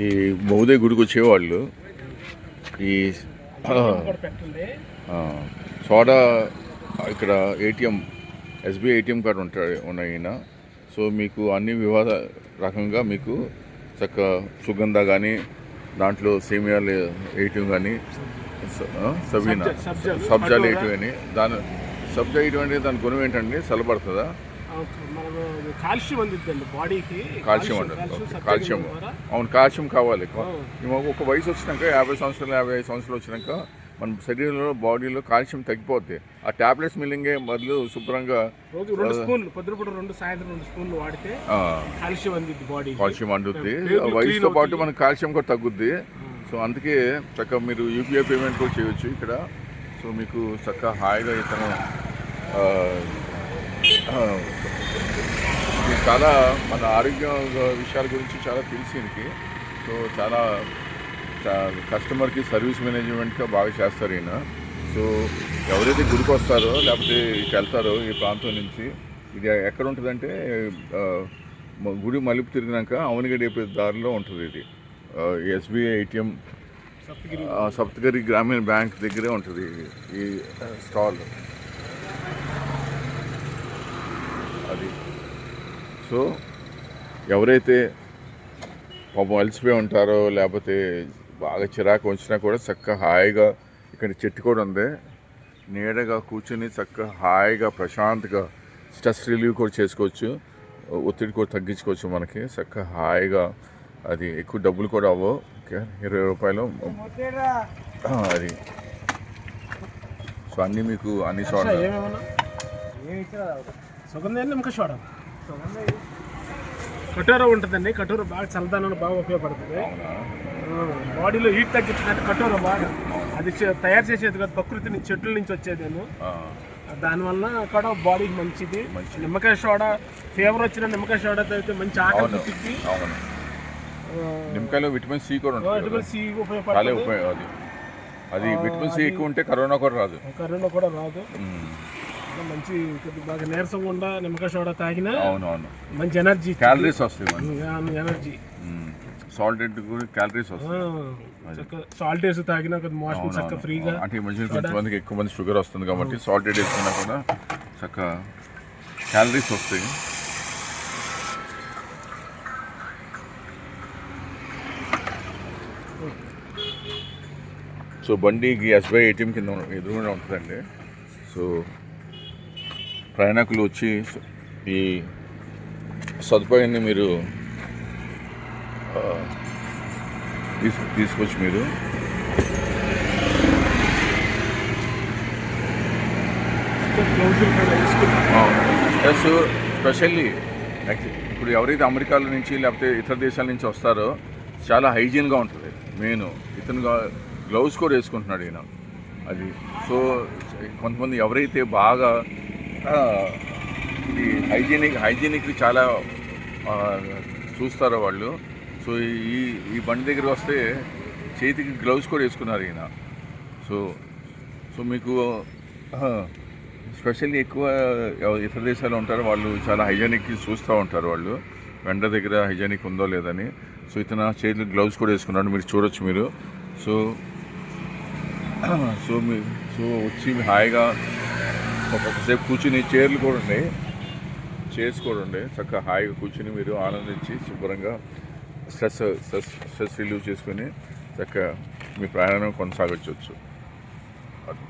ఈ బౌదే గుడికి వచ్చేవాళ్ళు ఈ సోడా ఇక్కడ ఏటీఎం ఎస్బీఐ ఏటీఎం కార్డు ఉన్నాయి. సో మీకు అన్ని వివాద రకంగా మీకు చక్క సుగంధ కానీ దాంట్లో సేమియాలు ఏటీఎం కానీ సబీనా సబ్జాలు ఏటీఎం అని సబ్జా ఏటీఎం అంటే దాని గుణం ఏంటండి? చల్లబడుతుందా? కాల్షియం అందిద్దండి బాడీకి. కాల్షియం అంటారు. కాల్షియం, అవును, కాల్షియం కావాలి. ఒక వయసు వచ్చినాక 50 సంవత్సరాలు 55 సంవత్సరాలు వచ్చినాక మన శరీరంలో బాడీలో కాల్షియం తగ్గిపోద్ది. ఆ టాబ్లెట్స్ మిల్లింగే బదులు శుభ్రంగా రోజు 2 స్పూన్లు పొద్దుపూట 2 సాయంత్రం 2 స్పూన్లు వాడితే కాల్షియం అందిద్ది బాడీ. కాల్షియం అందుద్ది. వయసుతో పాటు మనకు కాల్షియం కూడా తగ్గుద్ది. సో అందుకే చక్కగా మీరు యూపీఐ పేమెంట్ కూడా చేయొచ్చు ఇక్కడ. సో మీకు చక్కగా హాయిగా ఇతను ఇది చాలా మన ఆరోగ్య విషయాల గురించి చాలా తెలిసింది. సో చాలా కస్టమర్కి సర్వీస్ మేనేజ్మెంట్గా బాగా చేస్తారు ఈయన. సో ఎవరైతే గుడికి వస్తారో లేకపోతే ఇటు వెళ్తారో ఈ ప్రాంతం నుంచి, ఇది ఎక్కడ ఉంటుందంటే గుడి మలుపు తిరిగినాక అవనిగడి దారిలో ఉంటుంది. ఇది ఎస్బీఐ ఏటీఎం సప్తగిరి గ్రామీణ బ్యాంక్ దగ్గరే ఉంటుంది ఈ స్టాల్ అది. సో ఎవరైతే పాపం అలసిపోయి ఉంటారో లేకపోతే బాగా చిరాకు వచ్చినా కూడా చక్కగా హాయిగా ఇక్కడ చెట్టు కూడా ఉంది, నీడగా కూర్చొని చక్కగా హాయిగా ప్రశాంతంగా స్ట్రెస్ రిలీవ్ కూడా చేసుకోవచ్చు, ఒత్తిడి కూడా తగ్గించుకోవచ్చు. మనకి చక్కగా హాయిగా అది ఎక్కువ డబ్బులు కూడా అవ్వవు. 20 రూపాయలు అది. సో అన్నీ మీకు అన్ని చోట్ల కటోరా ఉంటుందండి. కటోరా బాగా చల్లదనం బాగా ఉపయోగపడుతుంది. బాడీలో హీట్ తగ్గించడానికి కటోరా బాగా అది తయారు చేసేది కదా, ప్రకృతి చెట్ల నుంచి వచ్చేదేను. దానివల్ల కూడా బాడీకి మంచిది. నిమ్మకాయ సోడా ఫీవర్ వచ్చిన నిమ్మకాయ సోడా తాగితే మంచి ఆకలి పుట్టింది. నిమ్మకాయలో విటమిన్ సి కూడా ఉంటుంది. చాలా ఉపయోగం అది విటమిన్ సి ఎక్కువ ఉంటే కరోనా కూడా రాదు. మంచి బాగా నీరసంగా ఉండా నిమ్మకాయ సోడా తాగినా అవునవును మంచి ఎనర్జీ, క్యాలరీస్ వస్తాయి. ఎనర్జీ సాల్టెడ్ కూడా క్యాలరీస్ వస్తాయి. సాల్ట్ వేసి తాగినా మోషన్ చక్కగా ఫ్రీగా. అంటే ఈ మధ్య కొంతమందికి ఎక్కువ మంది షుగర్ వస్తుంది కాబట్టి సాల్టెడ్ వేసుకున్నా కూడా చక్కగా క్యాలరీస్ వస్తాయి. సో బండికి ఎస్బీఐ ఏటీఎం కింద ఎదురుగా ఉంటుందండి. సో ప్రయాణికులు వచ్చి ఈ సదుపాయాన్ని మీరు తీసుకొచ్చి మీరు ప్లస్ స్పెషల్లీ ఇప్పుడు ఎవరైతే అమెరికాల నుంచి లేకపోతే ఇతర దేశాల నుంచి వస్తారో చాలా హైజీన్గా ఉంటుంది. మెయిన్ ఇతను గ్లౌస్ కూడా వేసుకుంటున్నాడు ఈయన అది. సో కొంతమంది ఎవరైతే బాగా ఈ హైజీనిక్ చాలా చూస్తారో వాళ్ళు. సో ఈ బండి దగ్గర వస్తే చేతికి గ్లౌస్ కూడా వేసుకున్నారు ఈయన. సో మీకు స్పెషల్లీ ఎక్కువ ఇతర దేశాలు ఉంటారో వాళ్ళు చాలా హైజీనిక్ చూస్తూ ఉంటారు వాళ్ళు, వెంట దగ్గర హైజీనిక్ ఉందో లేదని. సో ఇతను చేతికి గ్లౌస్ కూడా వేసుకున్నాడు, మీరు చూడొచ్చు మీరు. సో వచ్చి హాయిగా ఒకసేపు కూర్చుని చైర్స్ కూడా ఉండే చక్కగా హాయిగా కూర్చుని మీరు ఆనందించి శుభ్రంగా స్ట్రెస్ రిలీవ్ చేసుకొని చక్కగా మీ ప్రయాణం కొనసాగవచ్చు. అది